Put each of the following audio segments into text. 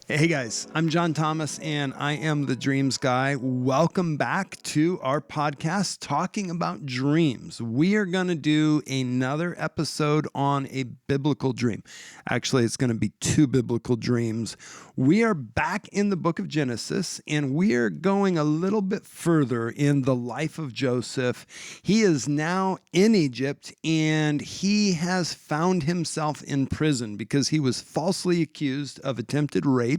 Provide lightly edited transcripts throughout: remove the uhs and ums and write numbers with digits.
Hey guys, I'm John Thomas and I am the Dreams Guy. Welcome back to our podcast talking about dreams. We are going to do another episode on a biblical dream. Actually, it's going to be two biblical dreams. We are back in the book of Genesis and we are going a little bit further in the life of Joseph. He is now in Egypt and he has found himself in prison because he was falsely accused of attempted rape.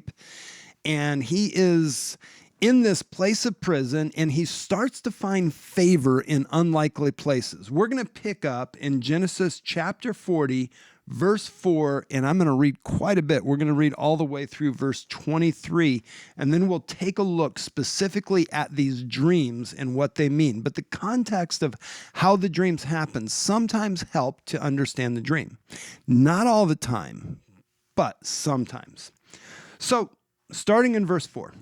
And he is in this place of prison and he starts to find favor in unlikely places. We're going to pick up in Genesis chapter 40, verse 4, and I'm going to read quite a bit. We're going to read all the way through verse 23, and then we'll take a look specifically at these dreams and what they mean. But the context of how the dreams happen sometimes help to understand the dream. Not all the time, but sometimes. So, starting in verse 4,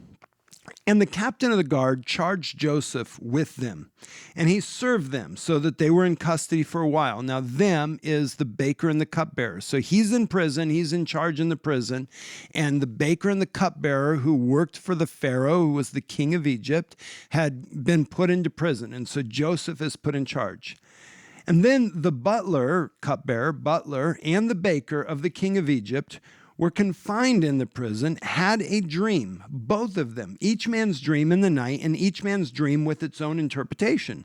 and the captain of the guard charged Joseph with them, and he served them so that they were in custody for a while. Now, them is the baker and the cupbearer. So he's in prison, he's in charge in the prison, and the baker and the cupbearer who worked for the Pharaoh, who was the king of Egypt, had been put into prison. And so Joseph is put in charge. And then the butler, cupbearer, butler, and the baker of the king of Egypt were confined in the prison, had a dream, both of them, each man's dream in the night and each man's dream with its own interpretation.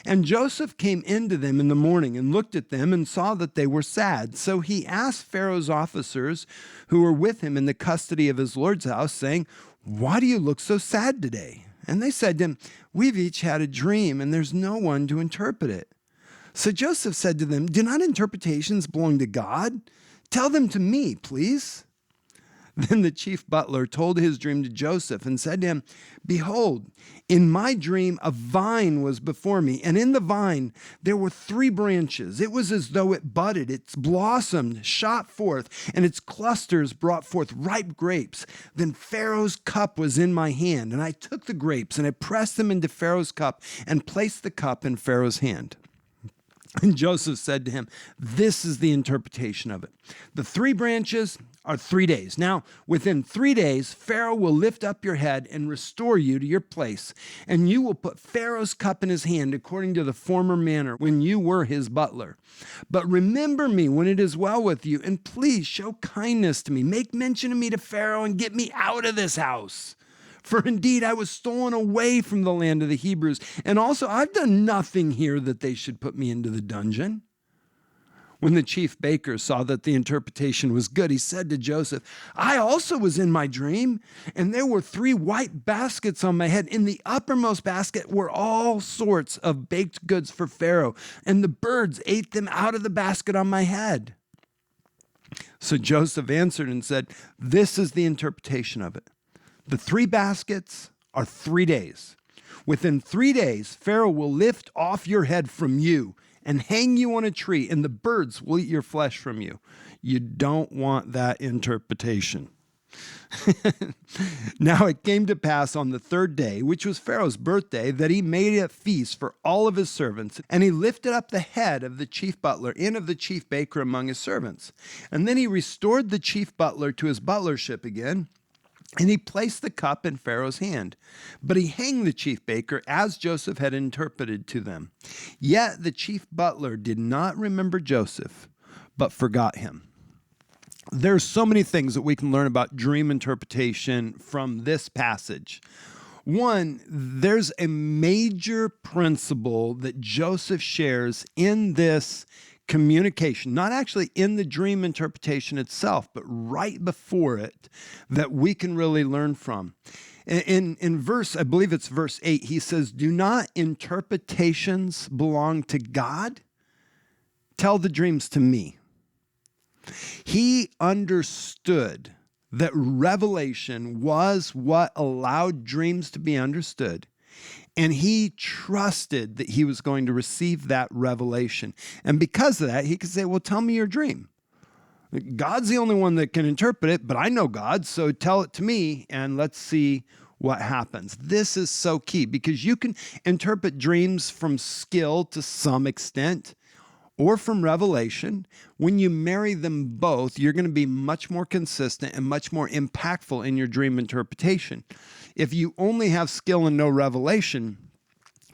And Joseph came into them in the morning and looked at them and saw that they were sad. So he asked Pharaoh's officers who were with him in the custody of his Lord's house, saying, "Why do you look so sad today?" And they said to him, "We've each had a dream and there's no one to interpret it." So Joseph said to them, "Do not interpretations belong to God? Tell them to me, please." Then the chief butler told his dream to Joseph and said to him, "Behold, in my dream a vine was before me, and in the vine there were 3 branches. It was as though it budded, it blossomed, shot forth, and its clusters brought forth ripe grapes. Then Pharaoh's cup was in my hand, and I took the grapes, and I pressed them into Pharaoh's cup, and placed the cup in Pharaoh's hand." And Joseph said to him, "This is the interpretation of it. The 3 branches are 3 days. Now, within 3 days, Pharaoh will lift up your head and restore you to your place, and you will put Pharaoh's cup in his hand according to the former manner when you were his butler. But remember me when it is well with you, and please show kindness to me. Make mention of me to Pharaoh and get me out of this house. For indeed, I was stolen away from the land of the Hebrews. And also, I've done nothing here that they should put me into the dungeon." When the chief baker saw that the interpretation was good, he said to Joseph, "I also was in my dream, and there were 3 white baskets on my head. In the uppermost basket were all sorts of baked goods for Pharaoh, and the birds ate them out of the basket on my head." So Joseph answered and said, "This is the interpretation of it. The 3 baskets are 3 days. Within 3 days, Pharaoh will lift off your head from you and hang you on a tree, and the birds will eat your flesh from you." You don't want that interpretation. Now it came to pass on the 3rd day, which was Pharaoh's birthday, that he made a feast for all of his servants, and he lifted up the head of the chief butler and of the chief baker among his servants. And then he restored the chief butler to his butlership again, and he placed the cup in Pharaoh's hand. But he hanged the chief baker as Joseph had interpreted to them. Yet the chief butler did not remember Joseph, but forgot him. There's so many things that we can learn about dream interpretation from this passage. One, there's a major principle that Joseph shares in this communication, not actually in the dream interpretation itself, but right before it, that we can really learn from. In verse, I believe it's verse 8, he says, "Do not interpretations belong to God? Tell the dreams to me." He understood that revelation was what allowed dreams to be understood. And he trusted that he was going to receive that revelation. And because of that, he could say, "Well, tell me your dream. God's the only one that can interpret it, but I know God, so tell it to me and let's see what happens." This is so key because you can interpret dreams from skill to some extent, or from revelation, when you marry them both, you're going to be much more consistent and much more impactful in your dream interpretation. If you only have skill and no revelation,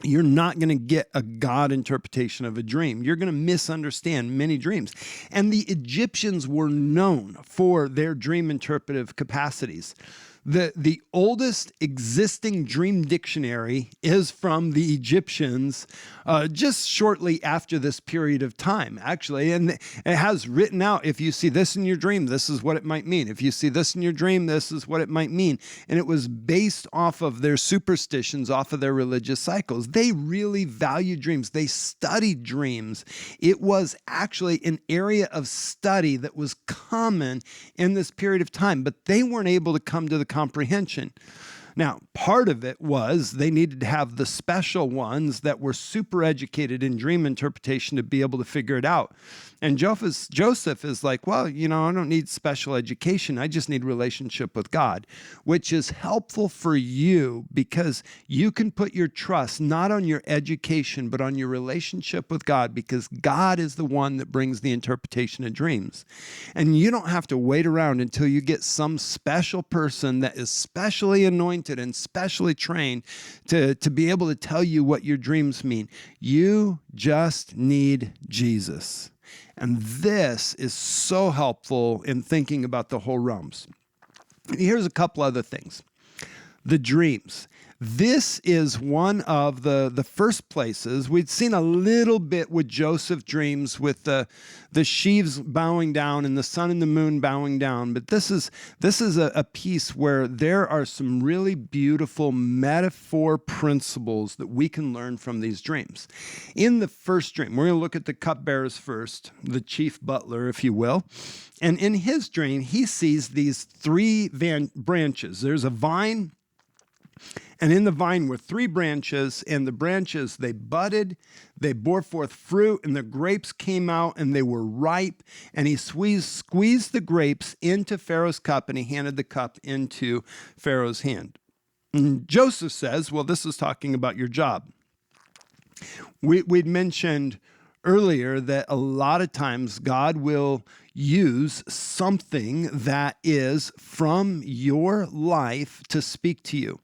you're not going to get a God interpretation of a dream. You're going to misunderstand many dreams. And the Egyptians were known for their dream interpretive capacities. The oldest existing dream dictionary is from the Egyptians just shortly after this period of time, actually. And it has written out, if you see this in your dream, this is what it might mean. If you see this in your dream, this is what it might mean. And it was based off of their superstitions, off of their religious cycles. They really valued dreams. They studied dreams. It was actually an area of study that was common in this period of time, but they weren't able to come to the comprehension. Now, part of it was they needed to have the special ones that were super educated in dream interpretation to be able to figure it out. And Joseph is like, well, I don't need special education. I just need relationship with God, which is helpful for you because you can put your trust not on your education, but on your relationship with God, because God is the one that brings the interpretation of dreams. And you don't have to wait around until you get some special person that is specially anointed and specially trained to be able to tell you what your dreams mean. You just need Jesus. And this is so helpful in thinking about the whole realms. Here's a couple other things. The dreams. This is one of the first places. We'd seen a little bit with Joseph's dreams with the sheaves bowing down and the sun and the moon bowing down. But this is a piece where there are some really beautiful metaphor principles that we can learn from these dreams. In the first dream, we're going to look at the cupbearers first, the chief butler, if you will. And in his dream, he sees these three branches. There's a vine, and in the vine were three branches, and the branches, they budded, they bore forth fruit, and the grapes came out, and they were ripe. And he squeezed the grapes into Pharaoh's cup, and he handed the cup into Pharaoh's hand. And Joseph says, well, this is talking about your job. We'd mentioned earlier that a lot of times God will use something that is from your life to speak to you.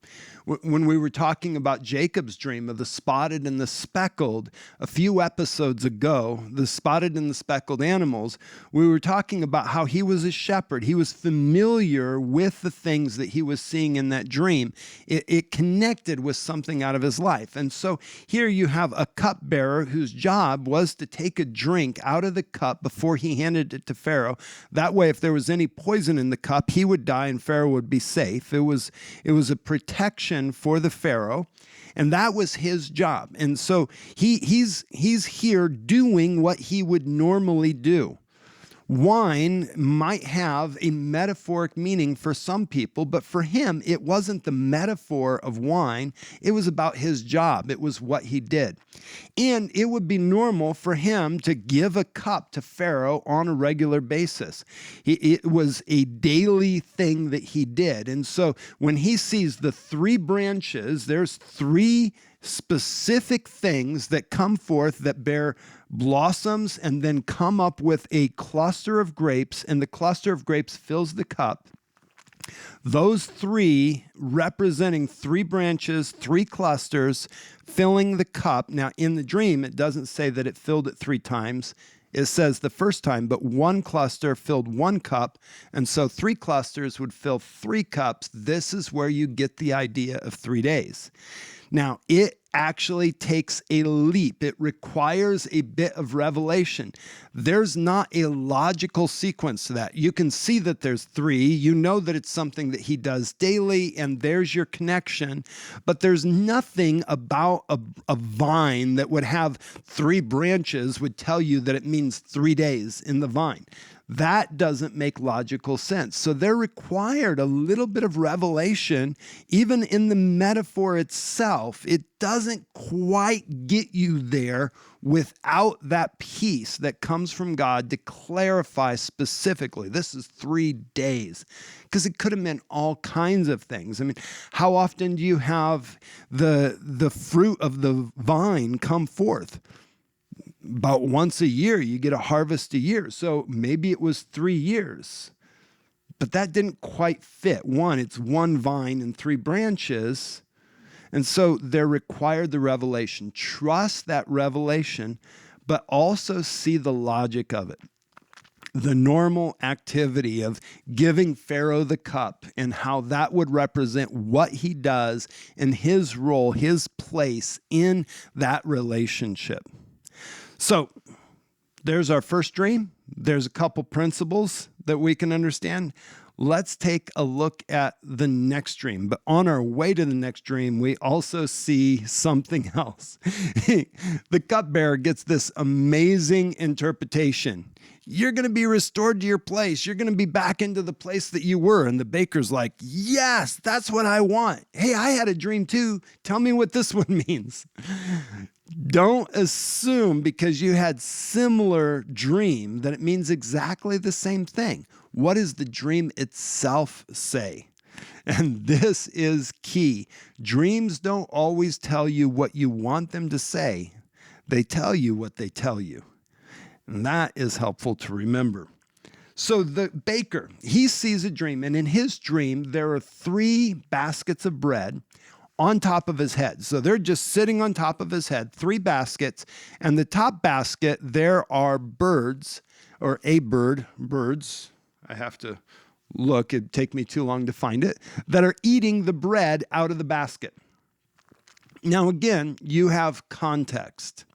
When we were talking about Jacob's dream of the spotted and the speckled a few episodes ago, the spotted and the speckled animals, we were talking about how he was a shepherd. He was familiar with the things that he was seeing in that dream. It connected with something out of his life. And so here you have a cupbearer whose job was to take a drink out of the cup before he handed it to Pharaoh. That way, if there was any poison in the cup, he would die and Pharaoh would be safe. It was a protection for the Pharaoh, and that was his job. And so he's here doing what he would normally do. Wine might have a metaphoric meaning for some people, but for him, it wasn't the metaphor of wine. It was about his job. It was what he did. And it would be normal for him to give a cup to Pharaoh on a regular basis. It was a daily thing that he did. And so when he sees the three branches, there's three specific things that come forth that bear blossoms and then come up with a cluster of grapes, and the cluster of grapes fills the cup. Those three representing three branches, three clusters, filling the cup. Now, in the dream, it doesn't say that it filled it three times. It says the first time, but one cluster filled one cup, and so three clusters would fill three cups. This is where you get the idea of 3 days. Now, it actually takes a leap. It requires a bit of revelation. There's not a logical sequence to that. You can see that there's three. You know that it's something that he does daily, and there's your connection. But there's nothing about a vine that would have three branches would tell you that it means 3 days in the vine. That doesn't make logical sense. So they're required a little bit of revelation, even in the metaphor itself. It doesn't quite get you there without that piece that comes from God to clarify specifically, this is 3 days. Because it could have meant all kinds of things. I mean, how often do you have the fruit of the vine come forth? about once a year, you get a harvest a year. So maybe it was 3 years, but that didn't quite fit. One, it's one vine and 3 branches. And so they're required the revelation. Trust that revelation, but also see the logic of it. The normal activity of giving Pharaoh the cup and how that would represent what he does and his role, his place in that relationship. So there's our first dream. There's a couple principles that we can understand. Let's take a look at the next dream. But on our way to the next dream, we also see something else. The cupbearer gets this amazing interpretation. You're going to be restored to your place. You're going to be back into the place that you were. And the baker's like, yes, that's what I want. Hey, I had a dream too. Tell me what this one means. Don't assume because you had similar dream that it means exactly the same thing. What does the dream itself say? And this is key. Dreams don't always tell you what you want them to say. They tell you what they tell you. And that is helpful to remember. So the baker, he sees a dream, and in his dream, there are 3 baskets of bread on top of his head. So they're just sitting on top of his head, 3 baskets, and the top basket, there are birds, or birds, I have to look, it'd take me too long to find it, that are eating the bread out of the basket. Now again, you have context.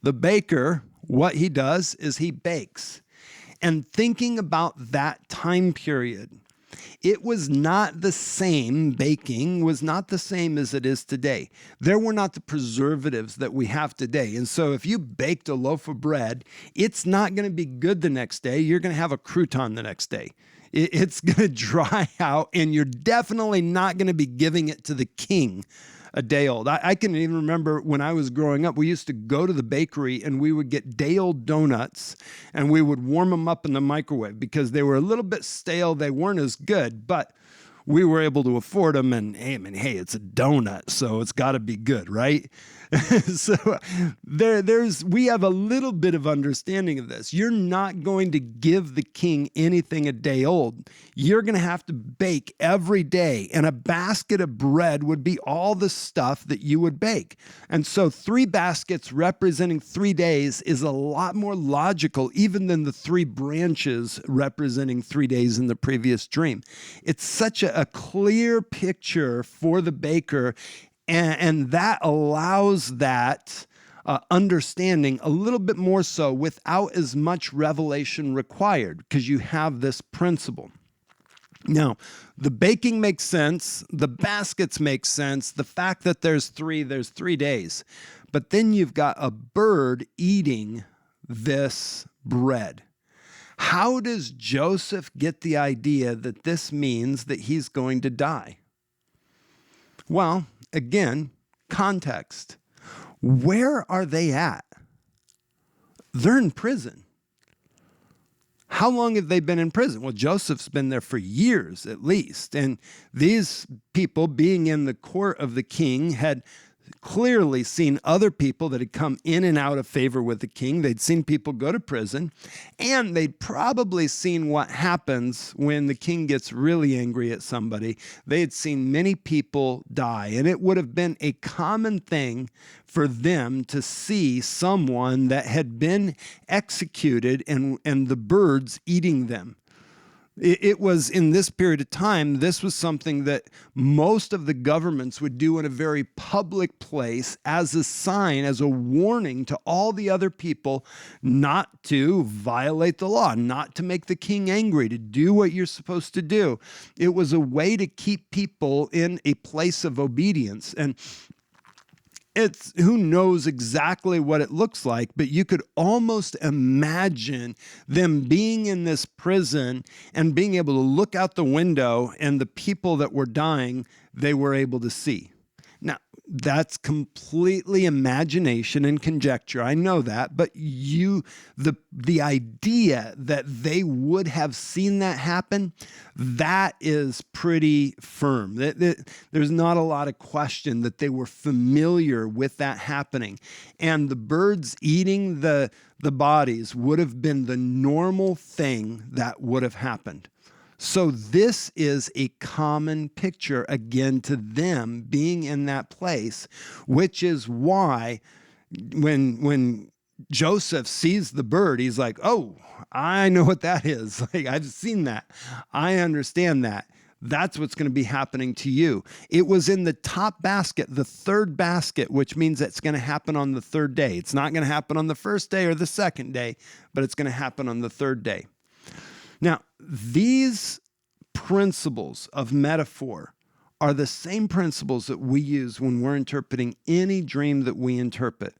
The baker, what he does is he bakes. And thinking about that time period, it was not the same, baking was not the same as it is today. There were not the preservatives that we have today. And so if you baked a loaf of bread, it's not going to be good the next day. You're going to have a crouton the next day. It's going to dry out, and you're definitely not going to be giving it to the king a day old. I can even remember when I was growing up, we used to go to the bakery and we would get day old donuts and we would warm them up in the microwave because they were a little bit stale. They weren't as good, but we were able to afford them. And hey, it's a donut, so it's got to be good, right? So we have a little bit of understanding of this. You're not going to give the king anything a day old. You're going to have to bake every day, and a basket of bread would be all the stuff that you would bake. And so 3 baskets representing 3 days is a lot more logical even than the 3 branches representing 3 days in the previous dream. It's such a clear picture for the baker, and that allows that understanding a little bit more so without as much revelation required because you have this principle. Now, the baking makes sense. The baskets make sense. The fact that there's 3 days. But then you've got a bird eating this bread. How does Joseph get the idea that this means that he's going to die? Well, again, context. Where are they at? They're in prison. How long have they been in prison? Well, Joseph's been there for years at least. And these people being in the court of the king had clearly seen other people that had come in and out of favor with the king. They'd seen people go to prison, and they'd probably seen what happens when the king gets really angry at somebody. They had seen many people die, and it would have been a common thing for them to see someone that had been executed and the birds eating them. It was in this period of time, this was something that most of the governments would do in a very public place as a sign, as a warning to all the other people not to violate the law, not to make the king angry, to do what you're supposed to do. It was a way to keep people in a place of obedience. And it's who knows exactly what it looks like, but you could almost imagine them being in this prison and being able to look out the window and the people that were dying, they were able to see. Now, That's completely imagination and conjecture. I know that, but the idea that they would have seen that happen, that is pretty firm. There's not a lot of question that they were familiar with that happening. And the birds eating the bodies would have been the normal thing that would have happened. So this is a common picture, again, to them being in that place, which is why when Joseph sees the bird, he's like, oh, I know what that is. Like, I've seen that. I understand that. That's what's going to be happening to you. It was in the top basket, the third basket, which means it's going to happen on the third day. It's not going to happen on the first day or the second day, but it's going to happen on the third day. Now, these principles of metaphor are the same principles that we use when we're interpreting any dream that we interpret.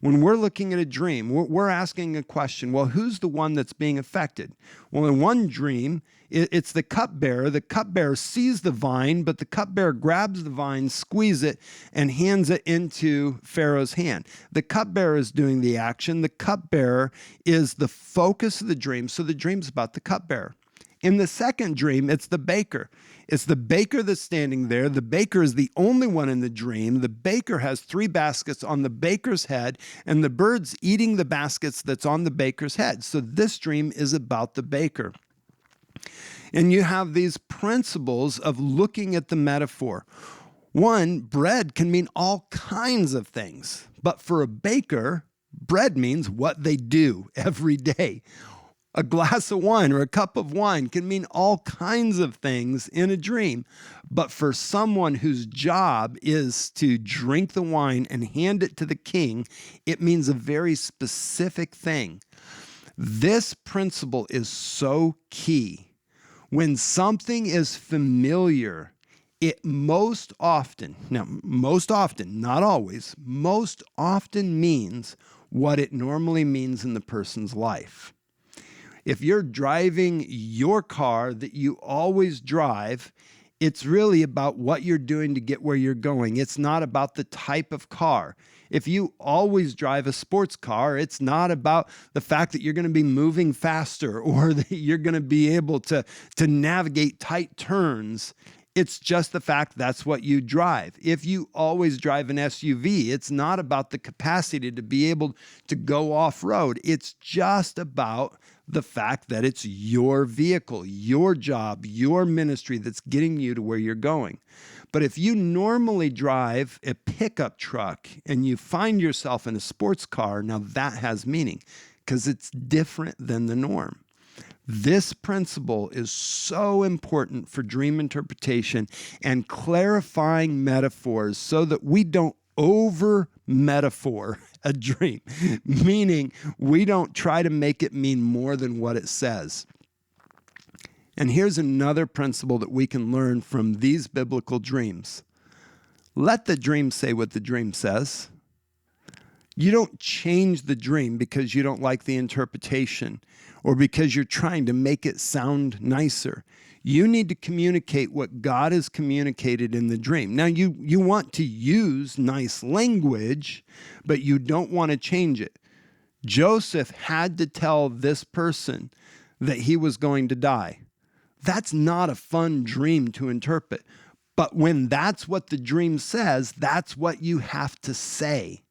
When we're looking at a dream, we're asking a question, well, who's the one that's being affected? Well, in one dream, it's the cupbearer. The cupbearer sees the vine, but the cupbearer grabs the vine, squeezes it, and hands it into Pharaoh's hand. The cupbearer is doing the action. The cupbearer is the focus of the dream, so the dream's about the cupbearer. In the second dream, it's the baker. It's the baker that's standing there. The baker is the only one in the dream. The baker has 3 baskets on the baker's head, and the bird's eating the baskets that's on the baker's head. So this dream is about the baker. And you have these principles of looking at the metaphor. One, bread can mean all kinds of things, but for a baker, bread means what they do every day. A glass of wine or a cup of wine can mean all kinds of things in a dream. But for someone whose job is to drink the wine and hand it to the king, it means a very specific thing. This principle is so key. When something is familiar, it most often, not always, most often means what it normally means in the person's life. If you're driving your car that you always drive, it's really about what you're doing to get where you're going. It's not about the type of car. If you always drive a sports car, it's not about the fact that you're going to be moving faster or that you're going to be able to navigate tight turns. It's just the fact that's what you drive. If you always drive an SUV, it's not about the capacity to be able to go off-road. It's just about the fact that it's your vehicle, your job, your ministry that's getting you to where you're going. But if you normally drive a pickup truck and you find yourself in a sports car, now that has meaning because it's different than the norm. This principle is so important for dream interpretation and clarifying metaphors so that we don't over-metaphor a dream, meaning we don't try to make it mean more than what it says. And here's another principle that we can learn from these biblical dreams. Let the dream say what the dream says. You don't change the dream because you don't like the interpretation or because you're trying to make it sound nicer. You need to communicate what God has communicated in the dream. Now, you want to use nice language, but you don't want to change it. Joseph had to tell this person that he was going to die. That's not a fun dream to interpret. But when that's what the dream says, that's what you have to say.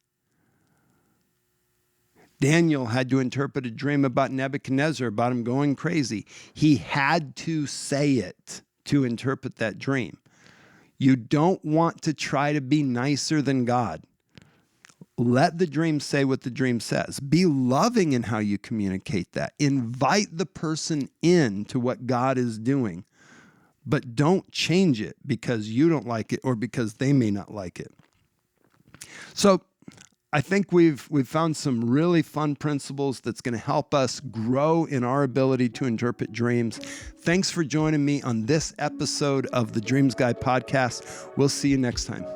Daniel had to interpret a dream about Nebuchadnezzar, about him going crazy. He had to say it to interpret that dream. You don't want to try to be nicer than God. Let the dream say what the dream says. Be loving in how you communicate that. Invite the person into what God is doing, but don't change it because you don't like it or because they may not like it. So I think we've found some really fun principles that's going to help us grow in our ability to interpret dreams. Thanks for joining me on this episode of the Dreams Guy podcast. We'll see you next time.